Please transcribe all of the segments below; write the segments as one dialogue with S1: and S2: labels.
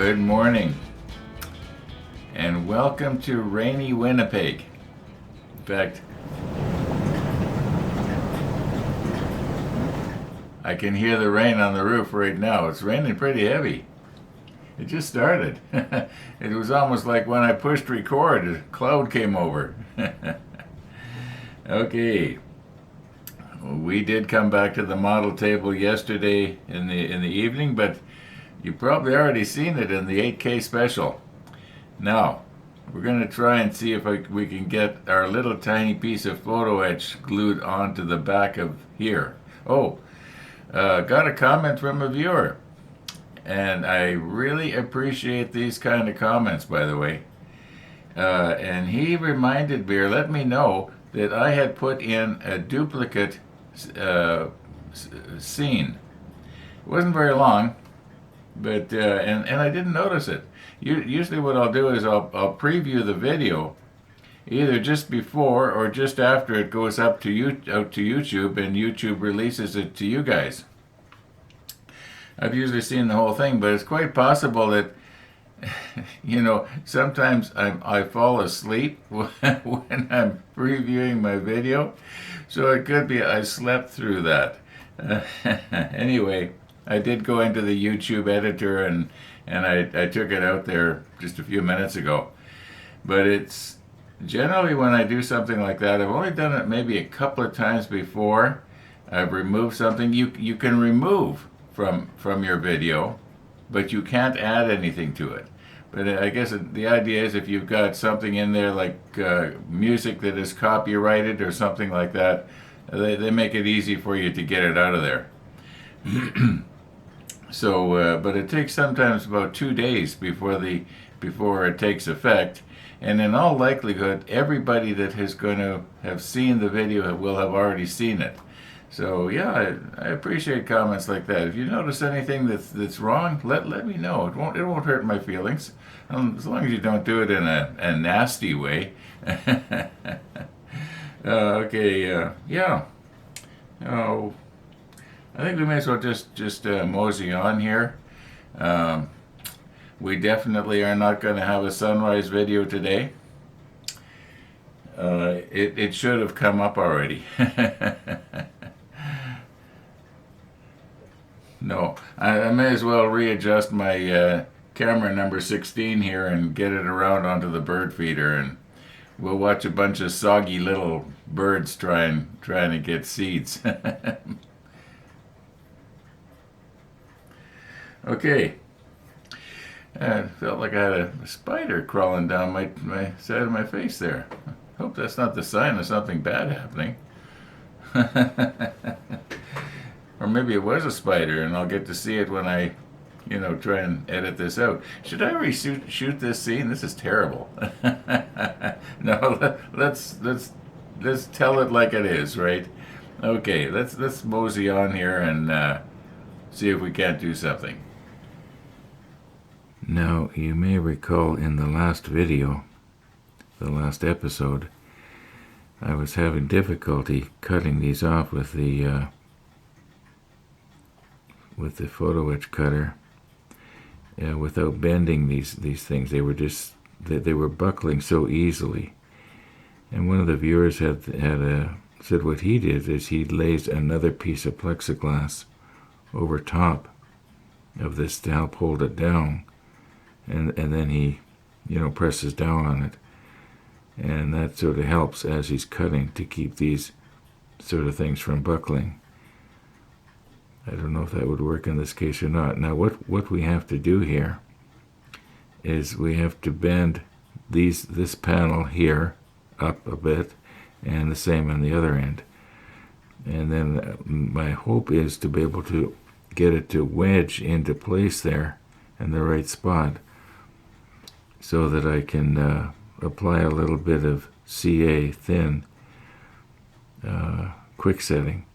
S1: Good morning, and welcome to rainy Winnipeg. In fact, I can hear the rain on the roof right now. It's raining pretty heavy. It just started. It was almost like when I pushed record, a cloud came over. Okay, we did come back to the model table yesterday in the evening, but you probably already seen it in the 8K special. Now, we're going to try and see if we can get our little tiny piece of photo etch glued onto the back of here. Oh, got a comment from a viewer. And I really appreciate these kind of comments, by the way. And he reminded me, or let me know, that I had put in a duplicate scene. It wasn't very long, but and I didn't notice it. Usually what I'll do is I'll preview the video either just before or just after it goes up to YouTube, and YouTube releases it to you guys. I've usually seen the whole thing, but it's quite possible that, you know, sometimes I fall asleep when I'm previewing my video, so it could be I slept through that. Anyway, I did go into the YouTube editor and I took it out there just a few minutes ago. But it's generally when I do something like that, I've only done it maybe a couple of times before. I've removed something. You can remove from your video, but you can't add anything to it. But I guess the idea is if you've got something in there like music that is copyrighted or something like that, they make it easy for you to get it out of there. So, but it takes sometimes about 2 days before it takes effect. And in all likelihood, everybody that is going to have seen the video will have already seen it. So yeah, I appreciate comments like that. If you notice anything that's wrong, let me know. It won't hurt my feelings, as long as you don't do it in a nasty way. Okay, yeah. Oh, I think we may as well just mosey on here. We definitely are not going to have a sunrise video today. It should have come up already. No, I may as well readjust my camera number 16 here and get it around onto the bird feeder, and we'll watch a bunch of soggy little birds trying to get seeds. Okay. I felt like I had a spider crawling down my side of my face there. Hope that's not the sign of something bad happening. Or maybe it was a spider, and I'll get to see it when I, try and edit this out. Should I reshoot this scene? This is terrible. No, let's tell it like it is, right? Okay, let's mosey on here and see if we can't do something. Now, you may recall in the last video, the last episode, I was having difficulty cutting these off with the photo etch cutter without bending these things. They were buckling so easily. And one of the viewers had said what he did is he lays another piece of plexiglass over top of this to help hold it down, and then he presses down on it, and that sort of helps as he's cutting to keep these sort of things from buckling. I don't know if that would work in this case or not. Now what we have to do here is we have to bend this panel here up a bit, and the same on the other end. And then my hope is to be able to get it to wedge into place there in the right spot, so that I can apply a little bit of CA thin quick setting.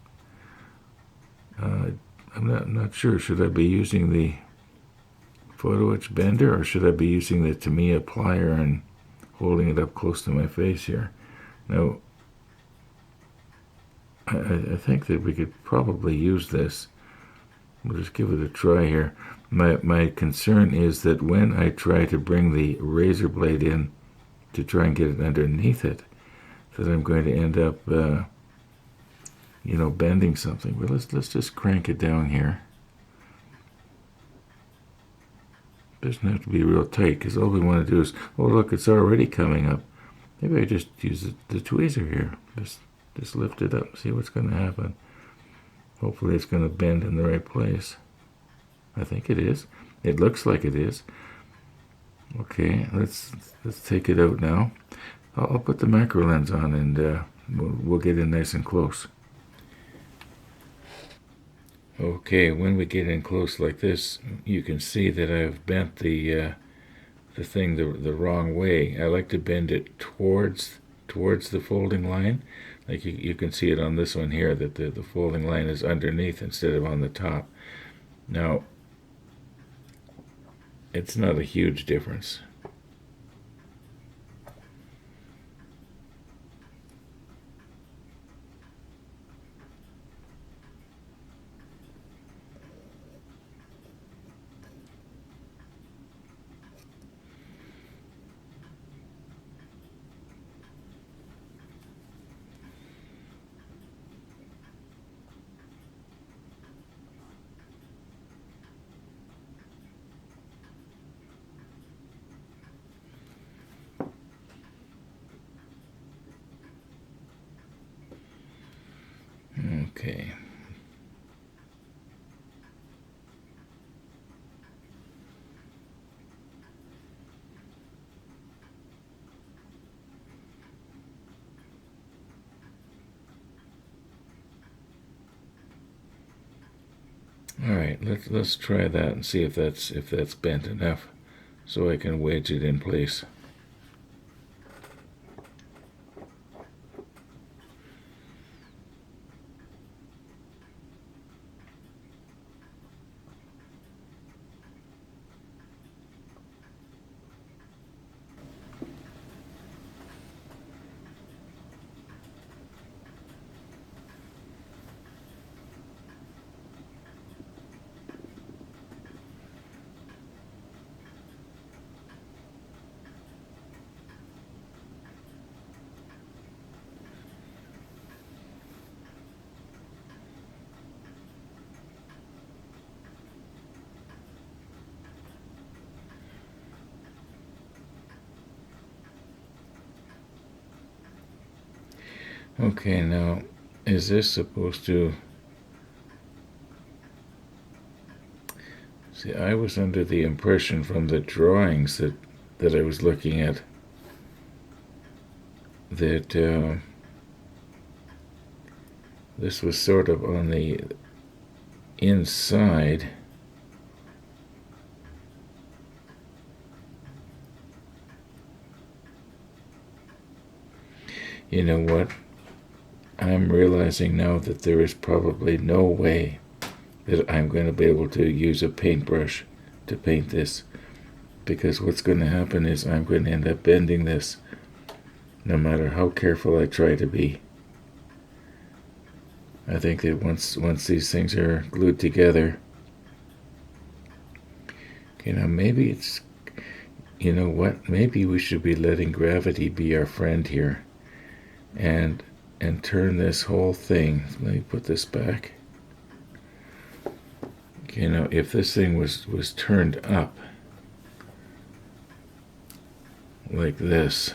S1: I'm not sure. Should I be using the photo etch bender, or should I be using the Tamiya plier and holding it up close to my face here? Now, I think that we could probably use this. We'll just give it a try here. My concern is that when I try to bring the razor blade in to try and get it underneath it, that I'm going to end up, bending something. But let's just crank it down here. Doesn't have to be real tight, because all we want to do is, oh look, it's already coming up. Maybe I just use the tweezer here. Just lift it up, see what's going to happen. Hopefully it's going to bend in the right place. I think it is. It looks like it is. Okay, let's take it out now. I'll put the macro lens on, and we'll get in nice and close. Okay, when we get in close like this, you can see that I've bent the thing the wrong way. I like to bend it towards the folding line. Like you can see it on this one here, that the folding line is underneath instead of on the top. Now, it's not a huge difference. Okay. All right, let's try that and see if that's bent enough so I can wedge it in place. Okay, now, is this supposed to... See, I was under the impression from the drawings that I was looking at that this was sort of on the inside. You know what? I'm realizing now that there is probably no way that I'm going to be able to use a paintbrush to paint this, because what's going to happen is I'm going to end up bending this no matter how careful I try to be. I think that once these things are glued together, maybe it's, you know what, maybe we should be letting gravity be our friend here and turn this whole thing. Let me put this back. If this thing was turned up like this,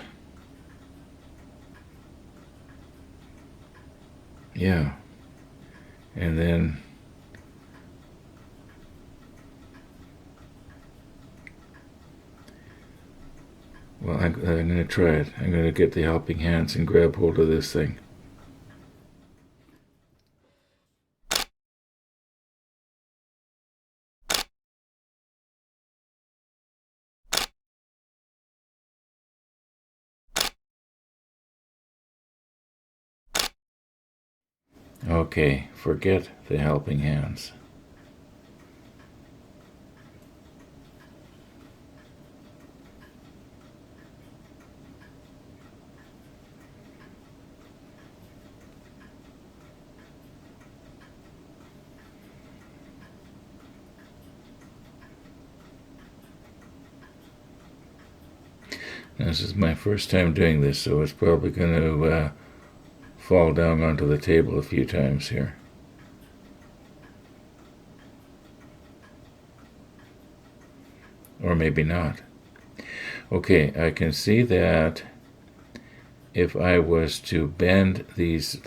S1: yeah, and then well, I'm going to try it. I'm going to get the helping hands and grab hold of this thing. Okay, forget the helping hands. This is my first time doing this, so it's probably going to fall down onto the table a few times here. Or maybe not. Okay, I can see that if I was to bend these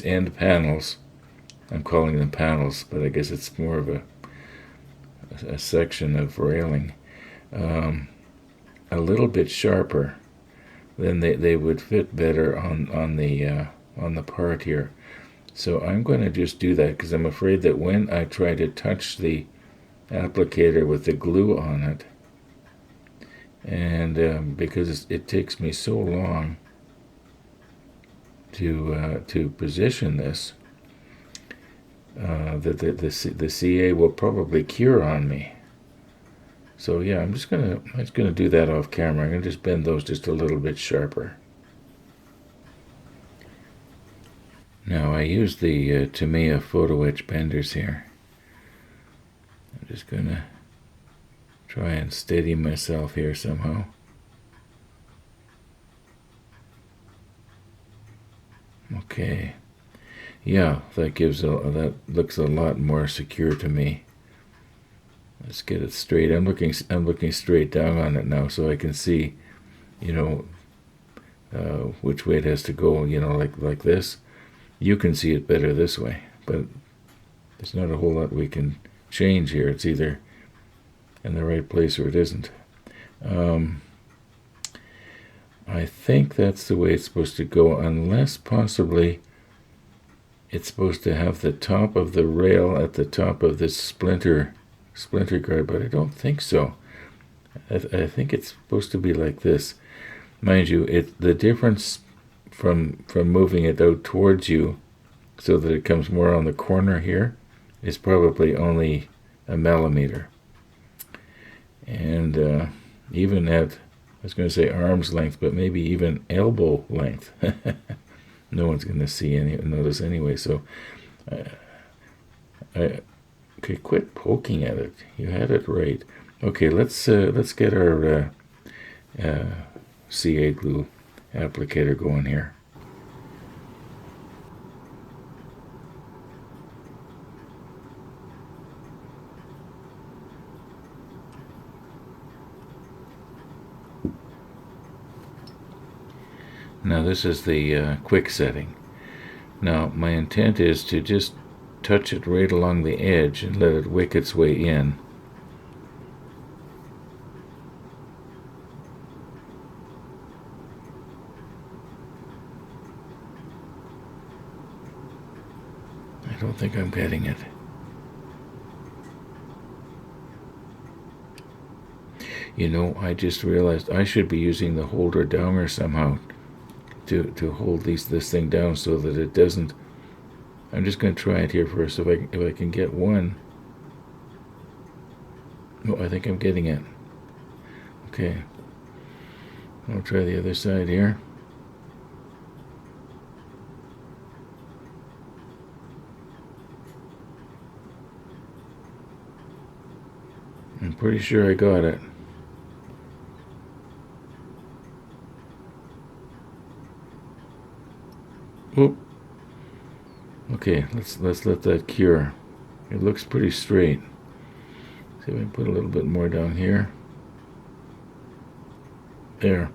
S1: end panels, I'm calling them panels, but I guess it's more of a section of railing, a little bit sharper, then they would fit better on the part here. So I'm going to just do that because I'm afraid that when I try to touch the applicator with the glue on it, and because it takes me so long to position this, that the CA will probably cure on me. So yeah, I'm just gonna do that off camera. I'm gonna just bend those just a little bit sharper. Now I use the Tamiya photo etch benders here. I'm just gonna try and steady myself here somehow. Okay. Yeah, that looks a lot more secure to me. Let's get it straight. I'm looking straight down on it now, so I can see, which way it has to go. Like this. You can see it better this way, but there's not a whole lot we can change here. It's either in the right place or it isn't. I think that's the way it's supposed to go, unless possibly it's supposed to have the top of the rail at the top of this splinter guard, but I don't think so. I think it's supposed to be like this. Mind you, the difference from moving it out towards you so that it comes more on the corner here is probably only a millimeter. And even at, I was going to say arm's length, but maybe even elbow length. No one's going to notice anyway. So, okay, quit poking at it. You had it right. Okay, let's get our CA glue applicator going here. Now this is the quick setting. Now my intent is to just touch it right along the edge and let it wick its way in. I don't think I'm getting it. I just realized I should be using the holder downer somehow to hold this thing down so that it doesn't. I'm just going to try it here first. If I can get one. Oh, I think I'm getting it. Okay. I'll try the other side here. I'm pretty sure I got it. Oop. Okay, let's let that cure. It looks pretty straight. See if I can put a little bit more down here. There.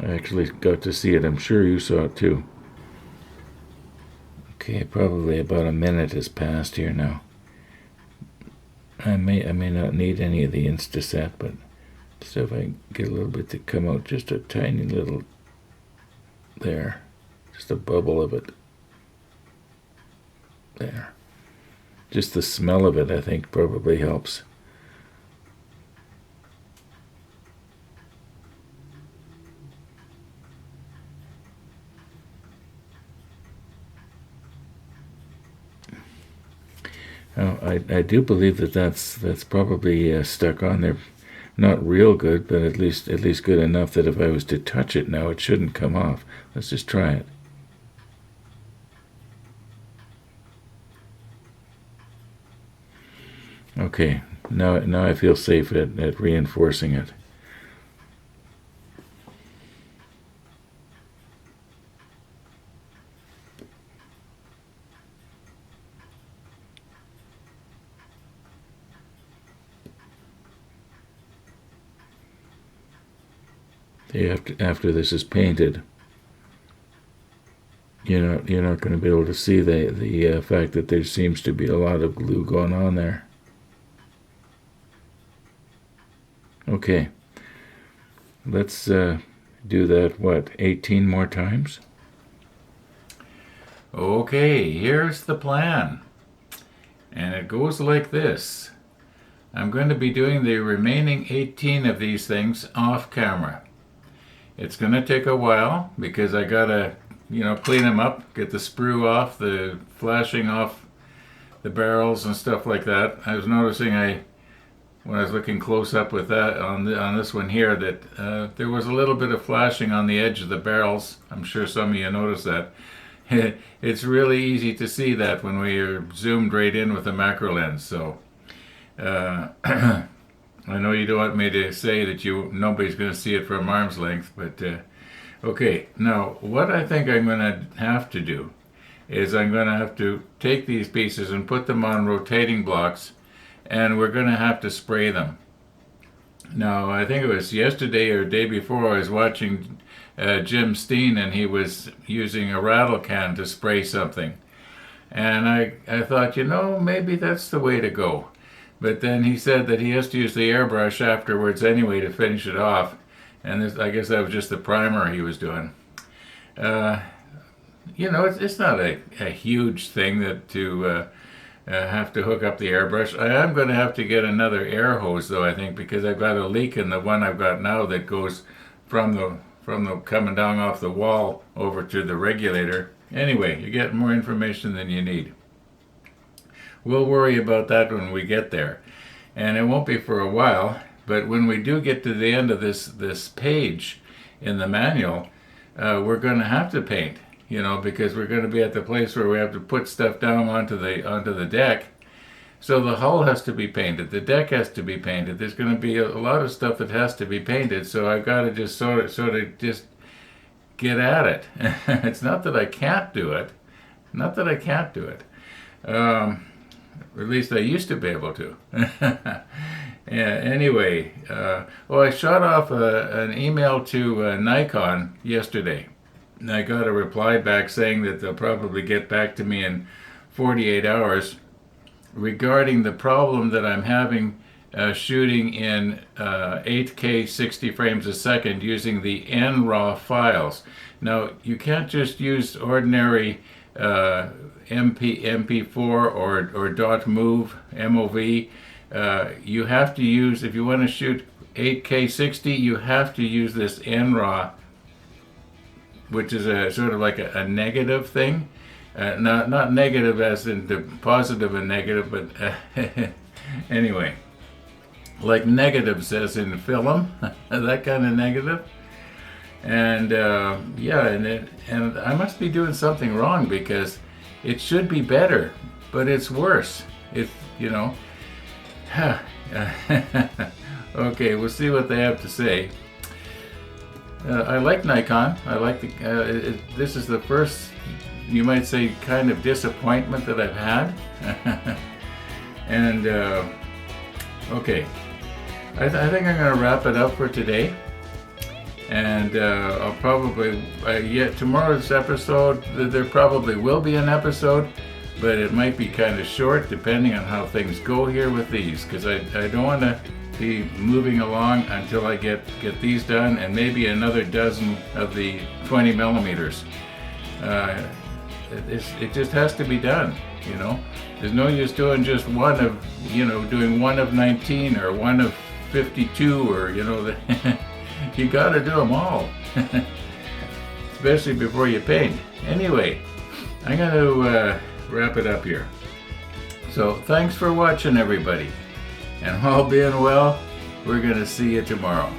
S1: I actually got to see it. I'm sure you saw it too. Okay, probably about a minute has passed here now. I may not need any of the Instaset, but see if I can get a little bit to come out, just a tiny little there. Just a bubble of it. There. Just the smell of it, I think, probably helps. Now, I do believe that's probably stuck on there. Not real good, but at least good enough that if I was to touch it now, it shouldn't come off. Let's just try it. Okay, now I feel safe at reinforcing it. after this is painted, you're not going to be able to see the fact that there seems to be a lot of glue going on there. Okay, let's do that, 18 more times? Okay, here's the plan. And it goes like this. I'm going to be doing the remaining 18 of these things off camera. It's going to take a while because I gotta, clean them up, get the sprue off, the flashing off the barrels and stuff like that. I was noticing when I was looking close up with that on this one here that there was a little bit of flashing on the edge of the barrels. I'm sure some of you noticed that. It's really easy to see that when we are zoomed right in with a macro lens. So I know you don't want me to say that nobody's going to see it from arm's length, but okay. Now, what I think I'm going to have to do is I'm going to have to take these pieces and put them on rotating blocks, and we're going to have to spray them. Now, I think it was yesterday or day before I was watching Jim Steen, and he was using a rattle can to spray something. And I thought, maybe that's the way to go. But then he said that he has to use the airbrush afterwards anyway to finish it off. And I guess that was just the primer he was doing. It's not a huge thing to have to hook up the airbrush. I am going to have to get another air hose, though, I think, because I've got a leak in the one I've got now that goes from the coming down off the wall over to the regulator. Anyway, you get more information than you need. We'll worry about that when we get there. And it won't be for a while, but when we do get to the end of this page in the manual, we're going to have to paint, because we're going to be at the place where we have to put stuff down onto the deck. So the hull has to be painted, the deck has to be painted. There's going to be a lot of stuff that has to be painted, so I've got to just sort of just get at it. It's not that I can't do it. At least I used to be able to. Anyway, I shot off an email to Nikon yesterday. And I got a reply back saying that they'll probably get back to me in 48 hours regarding the problem that I'm having shooting in 8K 60 frames a second using the NRAW files. Now, you can't just use ordinary MP4 or .mov, you have to use, if you want to shoot 8K 60, you have to use this NRAW, which is a sort of like a negative thing. Not negative as in the positive and negative, but anyway, like negatives as in film, that kind of negative. And and I must be doing something wrong because it should be better, but it's worse. Okay, we'll see what they have to say. I like Nikon. I like this is the first, you might say, kind of disappointment that I've had. And okay, I think I'm going to wrap it up for today. And I'll probably, tomorrow's episode, there probably will be an episode, but it might be kind of short depending on how things go here with these, because I don't want to be moving along until I get these done, and maybe another dozen of the 20 millimeters. It just has to be done, There's no use doing just one of, doing one of 19 or one of 52 or, you gotta do them all, especially before you paint. Anyway, I'm gonna wrap it up here. So thanks for watching, everybody, and all being well, we're gonna see you tomorrow.